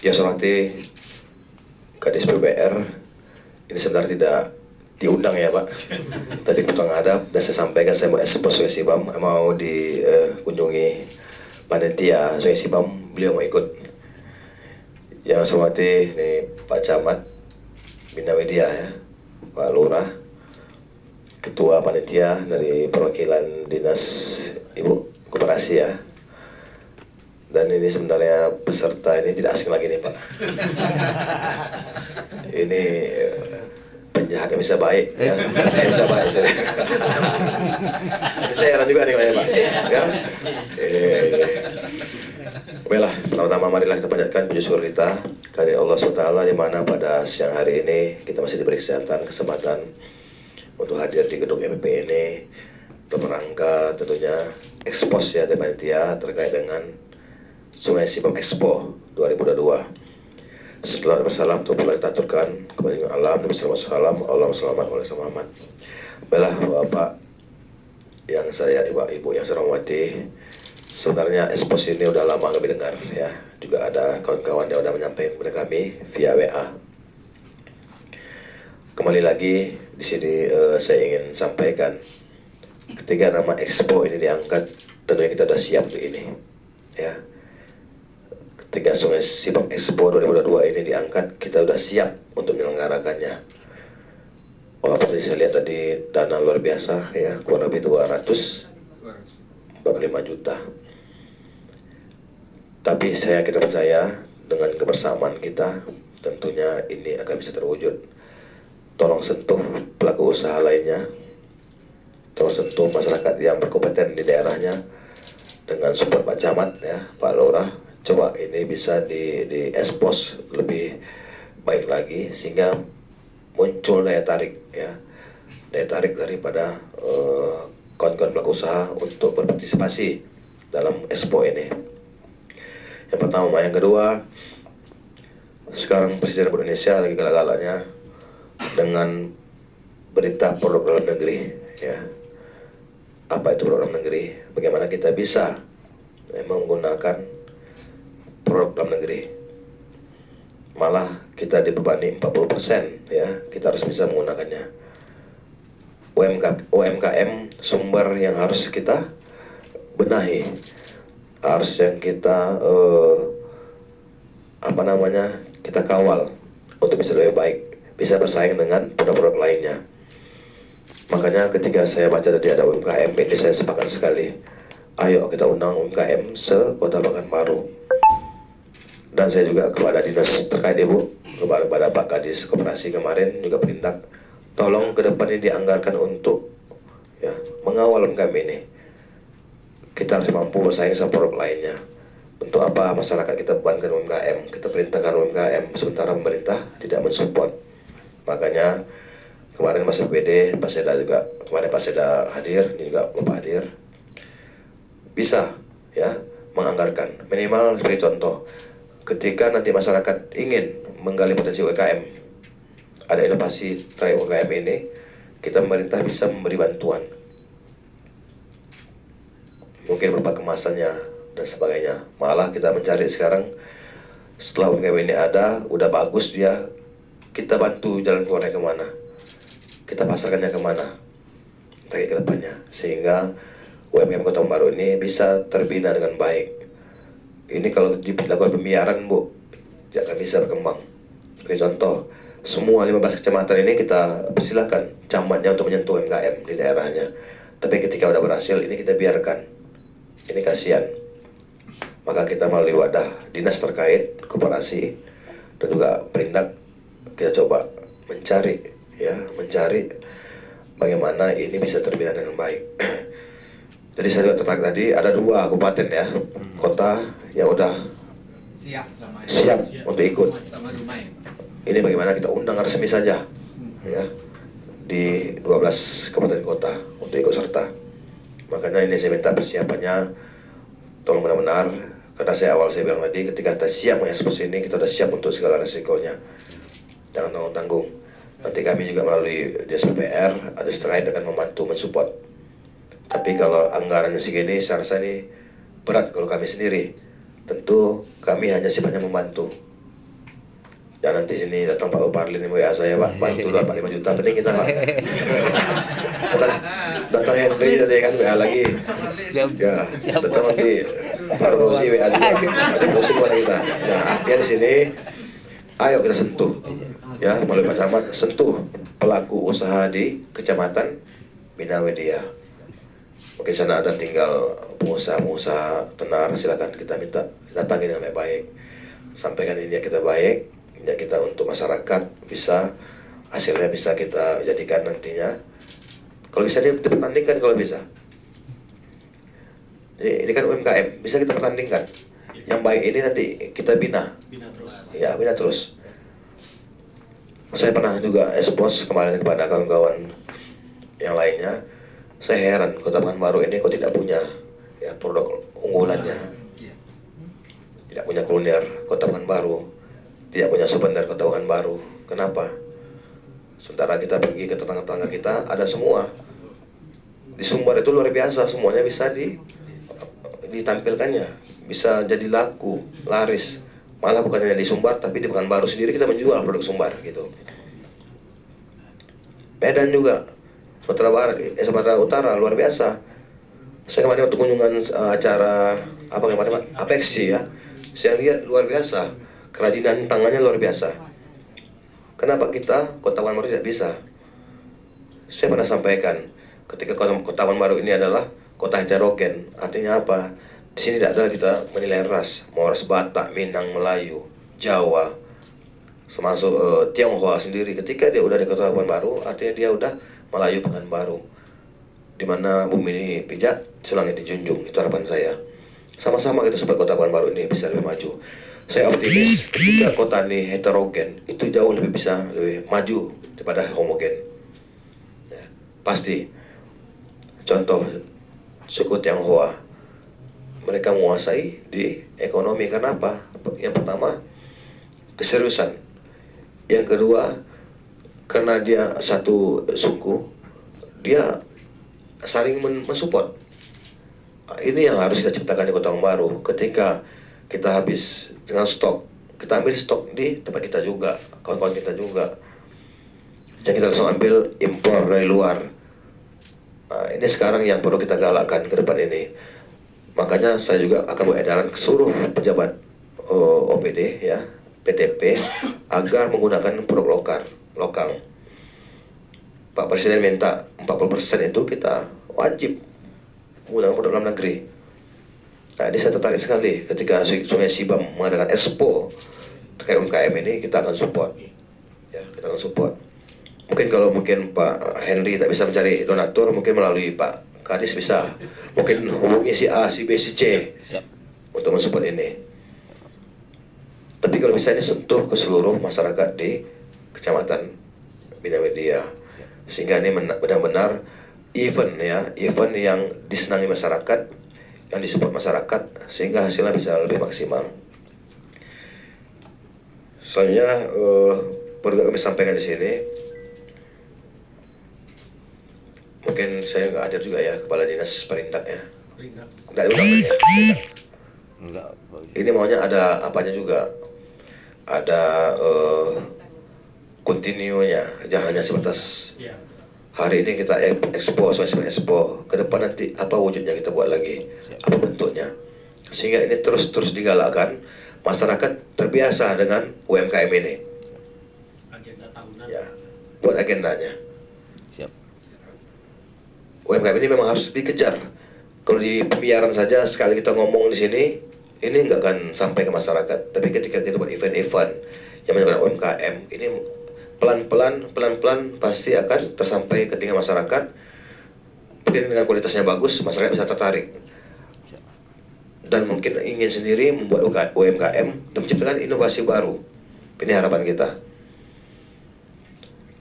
Ya, seperti Kadis PPR ini sebenarnya tidak diundang ya Pak. Tadi ketua ngadap dan saya sampaikan saya mau ekspos Sungai Sibam, mau dikunjungi panitia Sungai Sibam, beliau mau ikut. Yang saya hormati ini Pak Camat Bina Media ya, Pak Lurah, Ketua Panitia dari perwakilan Dinas Ibu Koperasi ya. Dan ini sebenarnya peserta ini tidak asing lagi nih Pak. Ini penjahat yang bisa baik ya, yang bisa baik saya. Saya heran juga nih Pak ya. Baiklah, pertama marilah kita panjatkan puji syukur kita kepada Allah SWT, di mana pada siang hari ini kita masih diberi kesempatan untuk hadir di gedung MPP ini dalam rangka tentunya ekspos ya dari panitia terkait dengan Sungai Sibam Expo 2022. Setelah bersalam untuk kita aturkan kepada alam, Wassalamualaikum warahmatullahi wabarakatuh. Baiklah Bapak yang saya, Ibu yang saya hormati, sebenarnya ekspos ini udah lama kami dengar ya. Juga ada kawan-kawan yang udah menyampaikan kepada kami via WA. Kembali lagi di sini saya ingin sampaikan, ketika nama Expo ini diangkat, tentunya kita sudah siap untuk ini ya. Ketika Sungai Sibam Expo 2022 ini diangkat, kita sudah siap untuk menyelenggarakannya. Walaupun saya lihat tadi dana luar biasa ya, kurang lebih 245 juta. Tapi kita percaya dengan kebersamaan kita, tentunya ini akan bisa terwujud. Tolong sentuh pelaku usaha lainnya, tolong sentuh masyarakat yang berkompeten di daerahnya dengan support Pak Camat ya, Pak Lurah. Coba ini bisa di expose lebih baik lagi sehingga muncul daya tarik ya, daya tarik daripada kawan-kawan pelaku usaha untuk berpartisipasi dalam expo ini. Yang pertama, yang kedua, sekarang Presiden Republik Indonesia lagi galak-galaknya dengan berita produk dalam negeri ya. Apa itu produk dalam negeri? Bagaimana kita bisa menggunakan produk dalam negeri? Malah kita dibebani 40% ya, kita harus bisa menggunakannya. UMKM sumber yang harus kita benahi, harus yang kita kita kawal untuk bisa lebih baik, bisa bersaing dengan produk-produk lainnya. Makanya ketika saya baca tadi ada UMKM ini, saya sepakat sekali. Ayo kita undang UMKM se-Kota Pekanbaru. Dan saya juga kepada dinas terkait Ibu, kepada Pak Kadis Koperasi kemarin juga perintah, tolong ke depan ini dianggarkan untuk ya mengawal UMKM ini. Kita harus mampu bersaing sama produk lainnya. Untuk apa masyarakat kita bebankan UMKM, kita perintahkan UMKM, sementara pemerintah tidak mensupport. Makanya kemarin Mas BD, Pak Seda juga, kemarin Pak Seda hadir, ini juga Bapak hadir, bisa ya menganggarkan. Minimal sebagai contoh, ketika nanti masyarakat ingin menggali potensi UMKM, ada inovasi terkait UMKM ini, kita pemerintah bisa memberi bantuan. Mungkin berupa kemasannya dan sebagainya. Malah kita mencari sekarang, setelah UMKM ini ada, udah bagus dia, kita bantu jalan keluarnya kemana, kita pasarkannya kemana ke depannya, sehingga UMKM Kota Pekanbaru ini bisa terbina dengan baik. Ini kalau dilakukan pembiaran Bu, tidak akan bisa berkembang. Sebagai contoh, semua 15 kecamatan ini kita persilakan camatnya untuk menyentuh UMKM di daerahnya. Tapi ketika udah berhasil, ini kita biarkan. Ini kasihan. Maka kita melalui wadah dinas terkait, koperasi, dan juga perindak, kita coba mencari bagaimana ini bisa terbina dengan baik. Jadi saya juga tertarik tadi, ada 2 kabupaten ya, kota yang udah siap untuk ikut. Ini bagaimana kita undang resmi saja ya di 12 kabupaten kota untuk ikut serta. Makanya ini saya minta persiapannya, tolong benar-benar, karena saya bilang tadi, ketika kita siap mengekspos ini, kita sudah siap untuk segala resikonya. Jangan tanggung-tanggung. Nanti kami juga melalui Dinas PPR, ada terkait akan membantu mensupport. Tapi kalau anggarannya segini, saya rasa ini berat kalau kami sendiri. Tentu kami hanya sifatnya membantu. Ya nanti sini datang Pak Uparlin WA saya, Pak, bantu dua Pak 5 juta, penting kita Pak. Datang Henry tadi kan WA lagi. Ya, datang nanti Pak Rosi WA juga. Nanti pusing pada kita. Nah, artinya di sini, ayo kita sentuh, ya melalui Pak Camat, sentuh pelaku usaha di Kecamatan Bina Widya. Mungkin sana ada tinggal pengusaha-pengusaha tenar, silakan kita minta datangin dengan baik-baik, sampaikan ini kita baik, ya kita untuk masyarakat bisa hasilnya bisa kita jadikan nantinya. Kalau bisa dipertandingkan kalau bisa. Jadi, ini kan UMKM, bisa kita pertandingkan. Yang baik ini nanti kita bina. Ya, bina terus. Saya pernah juga expose kemarin kepada kawan-kawan yang lainnya. Saya heran Kota Pekanbaru ini kok tidak punya ya produk unggulannya. Tidak punya kuliner Kota Pekanbaru, tidak punya souvenir Kota Pekanbaru. Kenapa? Sementara kita pergi ke tetangga-tetangga kita ada semua. Di Sumbar itu luar biasa, semuanya bisa ditampilkannya, bisa jadi laku, laris. Malah bukan hanya di Sumbar, tapi di Pekanbaru sendiri kita menjual produk Sumbar gitu. Medan juga, Sumatera Utara luar biasa. Saya kemarin untuk kunjungan acara apa namanya Apexi ya, saya lihat luar biasa, kerajinan tangannya luar biasa. Kenapa kita Kota Pekanbaru tidak bisa? Saya pernah sampaikan, ketika Kota Pekanbaru ini adalah kota heterogen, artinya apa? Di sini tidak ada kita menilai ras, mau ras Batak, Minang, Melayu, Jawa, termasuk Tionghoa sendiri. Ketika dia udah di Kota Pekanbaru, artinya dia udah Melayu Pekanbaru, di mana bumi ini pijak, selangit dijunjung. Itu harapan saya. Sama-sama kita supaya Kota Pekanbaru ini bisa lebih maju. Saya optimis ketika kota ini heterogen, itu jauh lebih bisa lebih maju daripada homogen. Ya, pasti. Contoh suku Tionghoa, mereka menguasai di ekonomi. Kenapa? Yang pertama, keseriusan. Yang kedua, karena dia satu suku, dia saling mensupport. Ini yang harus kita ciptakan di Kota Pekanbaru. Ketika kita habis dengan stok, kita ambil stok di tempat kita juga, kawan-kawan kita juga. Jangan kita langsung ambil impor dari luar. Nah, ini sekarang yang perlu kita galakkan ke depan ini. Makanya saya juga akan buat edaran ke seluruh pejabat OPD ya, PTP, agar menggunakan produk lokal. Pak Presiden minta 40% itu kita wajib menggunakan produk dalam negeri. Nah, ini saya tertarik sekali ketika Sungai Sibam mengadakan expo terkait UMKM ini, kita akan support. Ya, kita akan support. Mungkin kalau Pak Henry tak bisa mencari donatur, mungkin melalui Pak Kadis bisa. Mungkin hubungi si A, si B, si C untuk mensupport ini. Tapi kalau bisa ini sentuh ke seluruh masyarakat di Kecamatan Bina Widya, sehingga ini benar-benar event yang disenangi masyarakat, yang disupport masyarakat, sehingga hasilnya bisa lebih maksimal. Soalnya perlu kami sampaikan di sini, mungkin saya nggak hadir juga ya, Kepala Dinas Perindak ya, nggak diundang ya. Ini maunya ada apanya juga, ada continuenya, jangan hanya sebatas hari ini kita expo, ke depan nanti apa wujudnya kita buat lagi, apa bentuknya, sehingga ini terus digalakkan, masyarakat terbiasa dengan UMKM ini. Agenda tahunan. Ya, buat agendanya. Siap. UMKM ini memang harus dikejar. Kalau di pembiaran saja sekali kita ngomong di sini, ini nggak akan sampai ke masyarakat. Tapi ketika kita buat event-event yang menggunakan UMKM, ini pelan-pelan pasti akan tersampai ke tingkat masyarakat. Mungkin dengan kualitasnya bagus, masyarakat bisa tertarik dan mungkin ingin sendiri membuat UMKM dan menciptakan inovasi baru. Ini harapan kita.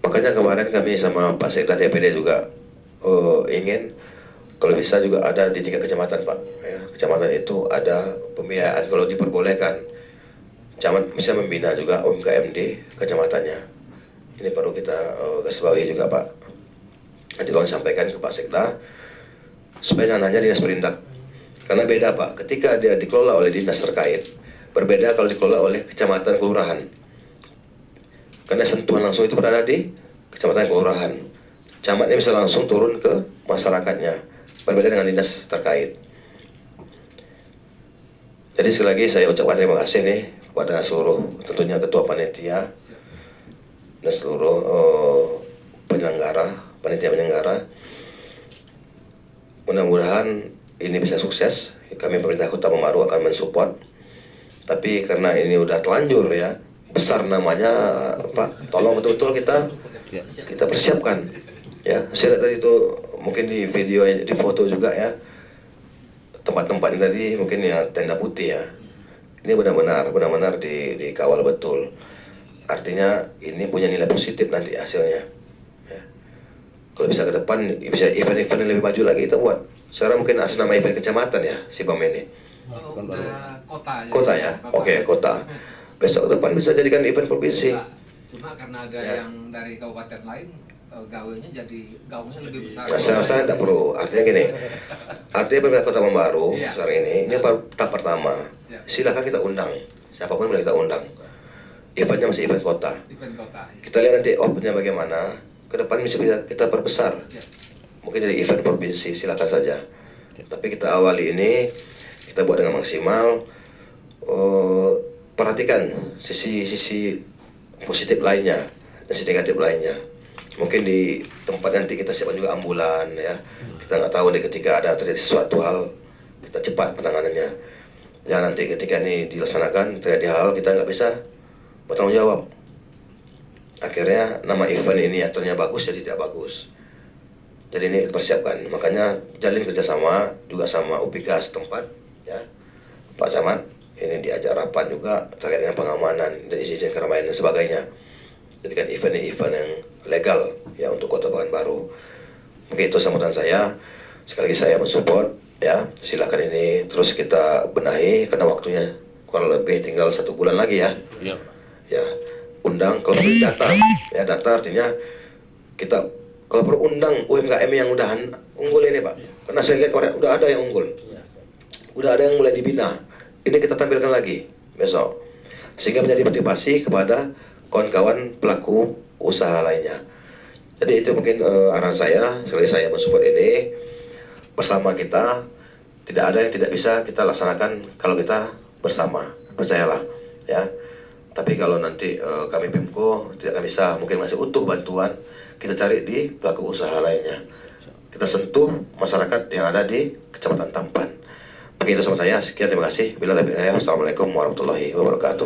Makanya kemarin kami sama Pak Sekda TPD juga ingin kalau bisa juga ada di tingkat kecamatan, Pak. Ya, kecamatan itu ada pembiayaan kalau diperbolehkan. Camat bisa membina juga UMKM di kecamatannya. Ini perlu kita garis bawahi juga, Pak. Nanti tolong sampaikan ke Pak Sekda supaya jangan hanya Dinas Perindak. Karena beda Pak, ketika dia dikelola oleh dinas terkait, berbeda kalau dikelola oleh kecamatan kelurahan. Karena sentuhan langsung itu berada di kecamatan kelurahan. Camatnya bisa langsung turun ke masyarakatnya, berbeda dengan dinas terkait. Jadi sekali lagi saya ucapkan terima kasih nih kepada seluruh, tentunya ketua panitia dan seluruh panitia penyelenggara. Mudah-mudahan ini bisa sukses. Kami pemerintah Kota Pekanbaru akan mensupport. Tapi karena ini udah telanjur ya, besar namanya Pak, tolong betul-betul kita persiapkan. Ya, saya lihat tadi itu mungkin di video, di foto juga ya, tempat-tempatnya tadi mungkin ya tenda putih ya. Ini benar-benar dikawal betul. Artinya ini punya nilai positif nanti hasilnya. Ya. Kalau bisa ke depan, bisa event-event yang lebih maju lagi kita buat. Sekarang mungkin asal nama event kecamatan ya, si Bam ini. Udah kota ya. Kota ya? Oke, kota. Besok ke depan bisa jadikan event provinsi. Cuma karena ada yang dari kabupaten lain, gaungnya lebih besar. Nah, saya rasa tidak perlu. Artinya gini, artinya pemerintah Kota Pekanbaru sekarang ini tahap pertama. Silakan kita undang, siapapun boleh kita undang. Eventnya masih event kota. Event kota. Kita lihat nanti opennya bagaimana. Ke depan bisa kita perbesar. Mungkin dari event provinsi, silakan saja. Tapi kita awali ini, kita buat dengan maksimal. Perhatikan sisi positif lainnya dan sisi negatif lainnya. Mungkin di tempat nanti kita siapkan juga ambulan ya. Kita nggak tahu nih ketika ada terjadi sesuatu hal, kita cepat penanganannya. Jangan nanti ketika ini dilaksanakan terjadi hal kita nggak bisa bertanggung jawab. Akhirnya nama event ini aturannya bagus jadi tidak bagus. Jadi ini persiapkan. Makanya jalin kerjasama juga sama UPK setempat ya. Pak Camat ini diajak rapat juga terkait dengan pengamanan dan izin keramaian dan sebagainya. Jadikan event yang legal ya untuk Kota Pekanbaru. Mungkin itu sambutan saya. Sekali lagi saya mensupport ya. Silakan ini terus kita benahi karena waktunya kurang lebih tinggal 1 bulan lagi ya. Ya, undang kalau perlu data. Ya, data artinya kita kalau perlu undang UMKM yang udahan unggul ini Pak. Karena saya lihat kemarin udah ada yang unggul. Udah ada yang mulai dibina. Ini kita tampilkan lagi besok. Sehingga menjadi motivasi kepada kawan-kawan pelaku usaha lainnya. Jadi itu mungkin arahan saya, sekali saya mensupport ini. Bersama kita, tidak ada yang tidak bisa kita laksanakan kalau kita bersama, percayalah ya. Tapi kalau nanti kami Pemko tidak bisa, mungkin masih utuh bantuan, kita cari di pelaku usaha lainnya. Kita sentuh masyarakat yang ada di Kecamatan Tampan. Begitu sama saya, sekian terima kasih. Assalamualaikum warahmatullahi wabarakatuh.